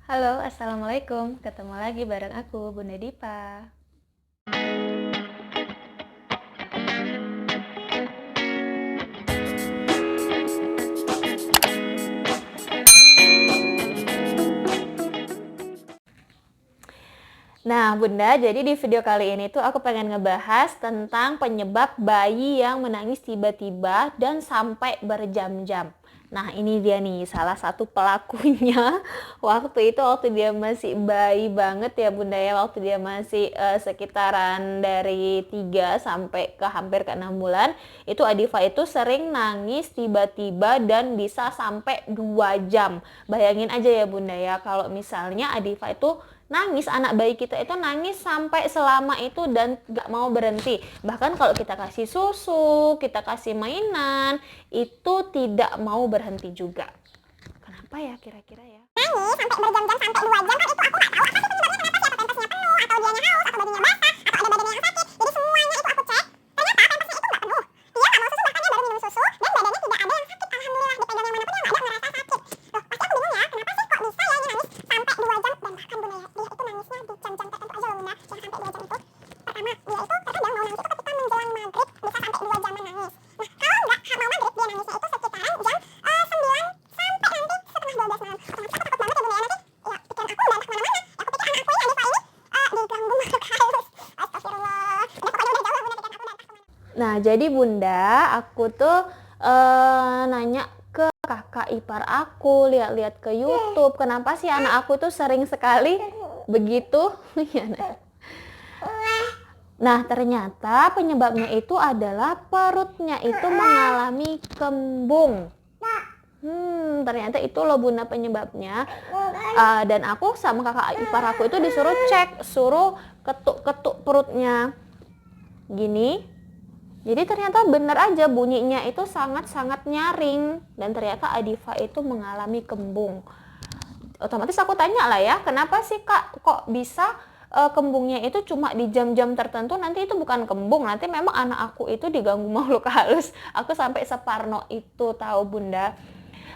Halo, Assalamualaikum. Ketemu lagi bareng aku, Bunda Dipa. Nah, Bunda, jadi di video kali ini tuh aku pengen ngebahas tentang penyebab bayi yang menangis tiba-tiba dan sampai berjam-jam. Nah, ini dia nih salah satu pelakunya. Waktu dia masih bayi banget ya Bunda ya, waktu dia masih sekitaran dari 3 sampai ke hampir ke 6 bulan, itu Adifa itu sering nangis tiba-tiba dan bisa sampai 2 jam. Bayangin aja ya Bunda ya, kalau misalnya Adifa itu nangis, anak bayi kita itu nangis sampai selama itu dan gak mau berhenti. Bahkan kalau kita kasih susu, kita kasih mainan, itu tidak mau berhenti juga. Kenapa ya kira-kira ya? Nangis sampai berjam-jam sampai 2 jam kan itu aku nggak tahu apa sih penyebabnya, kenapa sih, apa pempesnya penuh atau dianya haus atau bajunya basah atau ada badannya yang sakit. Jadi semuanya itu aku cek, ternyata pempesnya itu nggak penuh, dia nggak mau susu, bahkan dia baru minum susu dan badannya tidak ada yang sakit. Alhamdulillah, dipegang yang manapun yang nggak ada ngerasa sakit. Loh, pasti aku bingung ya, kenapa sih kok bisa ya ini nangis sampai 2 jam. Dan bahkan Bunda ya, dia itu nangisnya di jam-jam tertentu aja loh Bunda, yang sampai 2 jam itu. Pertama, dia itu terkadang mau nangis itu ketika menjelang maghrib bisa sampai 2 jaman nangis. Nah, kalau nggak mau maghrib, dia nangisnya itu sekitaran jam 9 sampai nanti setengah 12 malam. Otomatis aku takut banget ya Bunda ya, nanti ya pikiran aku udah entah kemana-mana. Aku pikir anakku ini Adifa ini diganggu makhluk halus. Astagfirullah. Udah pokoknya udah jauh lah Bunda, pikiran aku udah entah kemana. Nah, jadi Bunda, aku tuh nanya ke kakak ipar aku, lihat-lihat ke YouTube, kenapa sih anak aku tuh sering sekali begitu? Ya, nah. Nah, ternyata penyebabnya itu adalah perutnya itu mengalami kembung. Ternyata itu loh Bunda penyebabnya. Dan aku sama kakak ipar aku itu disuruh cek, suruh ketuk-ketuk perutnya. Gini. Jadi ternyata benar aja bunyinya itu sangat-sangat nyaring. Dan ternyata Adifa itu mengalami kembung. Otomatis aku tanya lah ya, kenapa sih kak kok bisa kembungnya itu cuma di jam-jam tertentu? Nanti itu bukan kembung, nanti memang anak aku itu diganggu makhluk halus. Aku sampai separno itu tahu Bunda.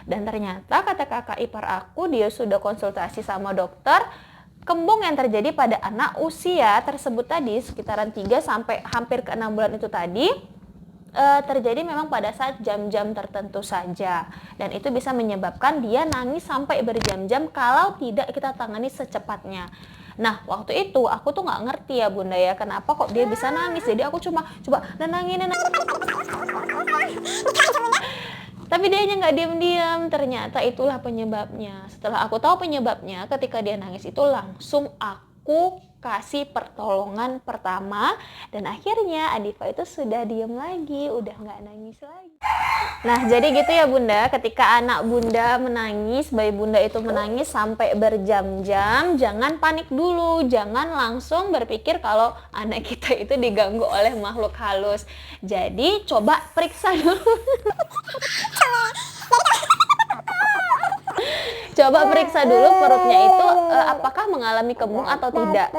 Dan ternyata kata kakak ipar aku, dia sudah konsultasi sama dokter, kembung yang terjadi pada anak usia tersebut tadi sekitaran 3 sampai hampir ke 6 bulan itu tadi terjadi memang pada saat jam-jam tertentu saja, dan itu bisa menyebabkan dia nangis sampai berjam-jam kalau tidak kita tangani secepatnya. Nah, waktu itu aku tuh nggak ngerti ya Bunda ya, kenapa kok dia bisa nangis. Jadi aku coba nenangin. Tapi dia nggak diam-diam. Ternyata itulah penyebabnya. Setelah aku tahu penyebabnya, ketika dia nangis itu langsung aku kasih pertolongan pertama, dan akhirnya Adifa itu sudah diam lagi, udah nggak nangis lagi. Nah, jadi gitu ya Bunda, ketika anak Bunda menangis, bayi Bunda itu menangis sampai berjam-jam, jangan panik dulu, jangan langsung berpikir kalau anak kita itu diganggu oleh makhluk halus. Jadi coba periksa dulu. Coba periksa dulu perutnya itu apakah mengalami kembung atau tidak.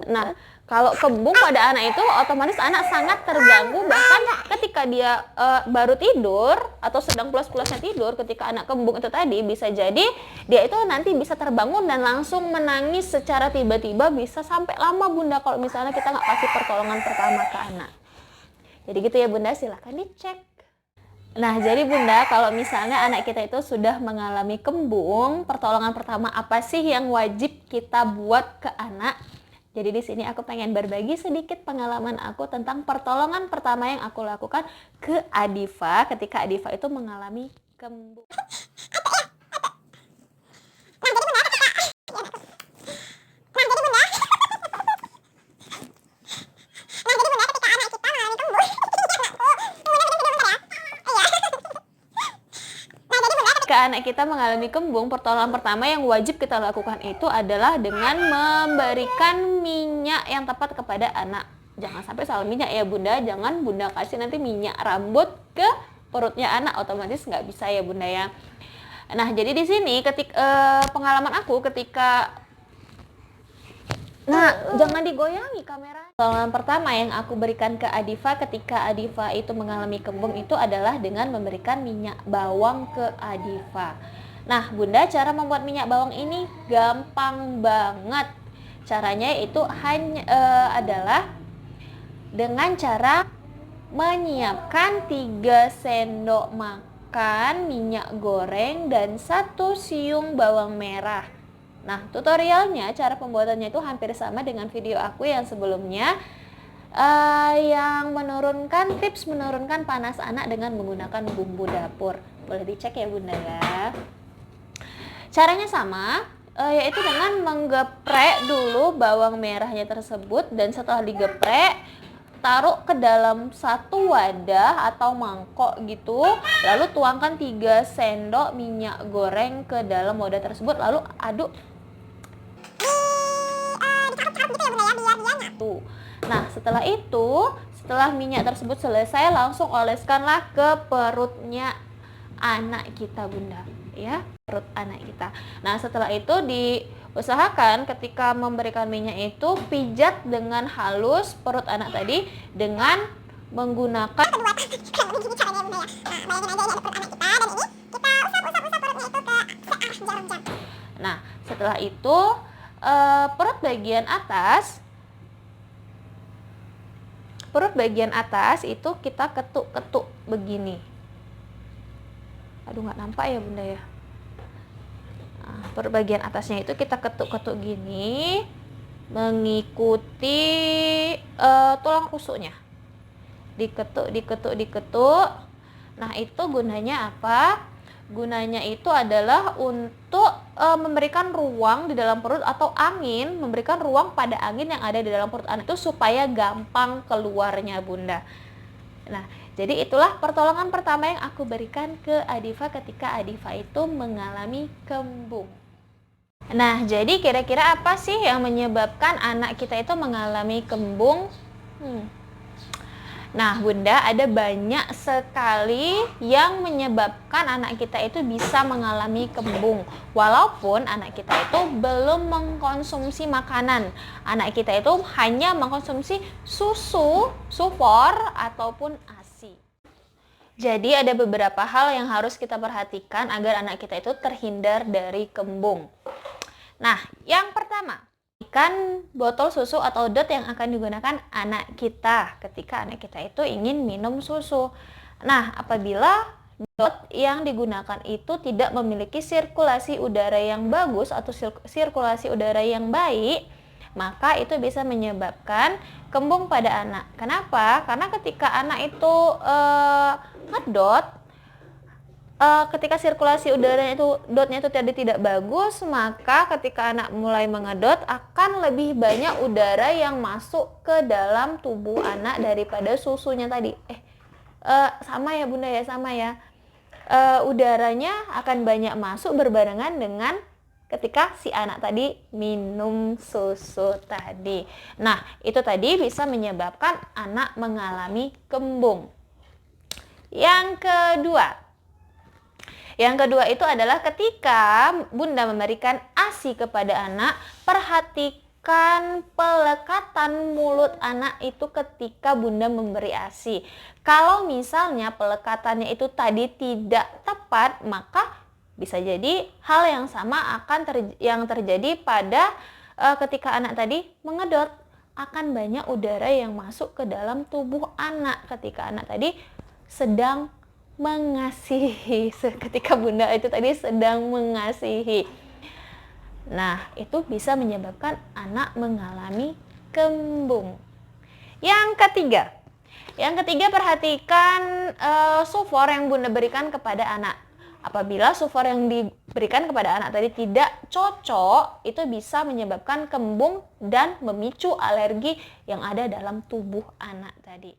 Nah, kalau kembung pada anak itu otomatis anak sangat terganggu, bahkan ketika dia baru tidur atau sedang pulas-pulasnya tidur, ketika anak kembung itu tadi bisa jadi dia itu nanti bisa terbangun dan langsung menangis secara tiba-tiba, bisa sampai lama Bunda kalau misalnya kita nggak kasih pertolongan pertama ke anak. Jadi gitu ya Bunda, silahkan dicek. Nah, jadi Bunda, kalau misalnya anak kita itu sudah mengalami kembung, pertolongan pertama apa sih yang wajib kita buat ke anak? Jadi di sini aku pengen berbagi sedikit pengalaman aku tentang pertolongan pertama yang aku lakukan ke Adifa ketika Adifa itu mengalami kembung. Ke anak kita mengalami kembung, pertolongan pertama yang wajib kita lakukan itu adalah dengan memberikan minyak yang tepat kepada anak. Jangan sampai salah minyak ya Bunda, jangan Bunda kasih nanti minyak rambut ke perutnya anak, otomatis nggak bisa ya Bunda ya. Nah, jadi di sini pengalaman aku ketika jangan digoyangi kamera. Pertolongan pertama yang aku berikan ke Adifa ketika Adifa itu mengalami kembung itu adalah dengan memberikan minyak bawang ke Adifa. Nah, Bunda, cara membuat minyak bawang ini gampang banget. Caranya itu adalah dengan cara menyiapkan 3 sendok makan minyak goreng dan 1 siung bawang merah. Nah, tutorialnya, cara pembuatannya itu hampir sama dengan video aku yang sebelumnya, yang menurunkan tips menurunkan panas anak dengan menggunakan bumbu dapur. Boleh dicek ya Bunda ya. Caranya sama, yaitu dengan menggeprek dulu bawang merahnya tersebut, dan setelah digeprek taruh ke dalam satu wadah atau mangkok gitu, lalu tuangkan 3 sendok minyak goreng ke dalam wadah tersebut, lalu aduk. Nah, setelah itu, setelah minyak tersebut selesai, langsung oleskanlah ke perutnya anak kita Bunda, ya, perut anak kita. Nah, setelah itu diusahakan ketika memberikan minyak itu pijat dengan halus perut anak tadi dengan menggunakan Nah, setelah itu perut bagian atas itu kita ketuk-ketuk begini. Aduh, nggak nampak ya Bunda ya. Nah, perut bagian atasnya itu kita ketuk-ketuk gini, mengikuti tulang rusuknya. Diketuk. Nah, itu gunanya apa? Gunanya itu adalah untuk memberikan ruang di dalam perut, atau memberikan ruang pada angin yang ada di dalam perut anak itu supaya gampang keluarnya Bunda. Nah, jadi itulah pertolongan pertama yang aku berikan ke Adifa ketika Adifa itu mengalami kembung. Nah, jadi kira-kira apa sih yang menyebabkan anak kita itu mengalami kembung? Nah, Bunda, ada banyak sekali yang menyebabkan anak kita itu bisa mengalami kembung. Walaupun anak kita itu belum mengkonsumsi makanan. Anak kita itu hanya mengkonsumsi susu, sufor, ataupun ASI. Jadi ada beberapa hal yang harus kita perhatikan agar anak kita itu terhindar dari kembung. Nah, yang pertama, pastikan botol susu atau DOT yang akan digunakan anak kita ketika anak kita itu ingin minum susu. Nah, apabila DOT yang digunakan itu tidak memiliki sirkulasi udara yang bagus atau sirkulasi udara yang baik, maka itu bisa menyebabkan kembung pada anak. Kenapa? Karena ketika anak itu ngedot, ketika sirkulasi udaranya itu dotnya itu tidak bagus, maka ketika anak mulai mengedot akan lebih banyak udara yang masuk ke dalam tubuh anak daripada susunya tadi. Sama ya Bunda ya, sama ya. Udaranya akan banyak masuk berbarengan dengan ketika si anak tadi minum susu tadi. Nah, itu tadi bisa menyebabkan anak mengalami kembung. Yang kedua itu adalah ketika Bunda memberikan ASI kepada anak, perhatikan pelekatan mulut anak itu ketika Bunda memberi ASI. Kalau misalnya pelekatannya itu tadi tidak tepat, maka bisa jadi hal yang sama yang terjadi pada ketika anak tadi mengedot. Akan banyak udara yang masuk ke dalam tubuh anak ketika anak tadi sedang mengasihi, ketika Bunda itu tadi sedang mengasihi. Nah, itu bisa menyebabkan anak mengalami kembung. Yang ketiga, perhatikan sufor yang Bunda berikan kepada anak. Apabila sufor yang diberikan kepada anak tadi tidak cocok, itu bisa menyebabkan kembung dan memicu alergi yang ada dalam tubuh anak tadi.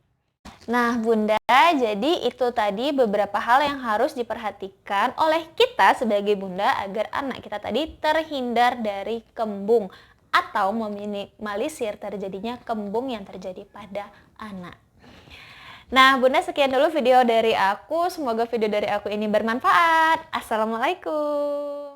Nah Bunda, jadi itu tadi beberapa hal yang harus diperhatikan oleh kita sebagai Bunda agar anak kita tadi terhindar dari kembung atau meminimalisir terjadinya kembung yang terjadi pada anak. Nah Bunda, sekian dulu video dari aku. Semoga video dari aku ini bermanfaat. Assalamualaikum.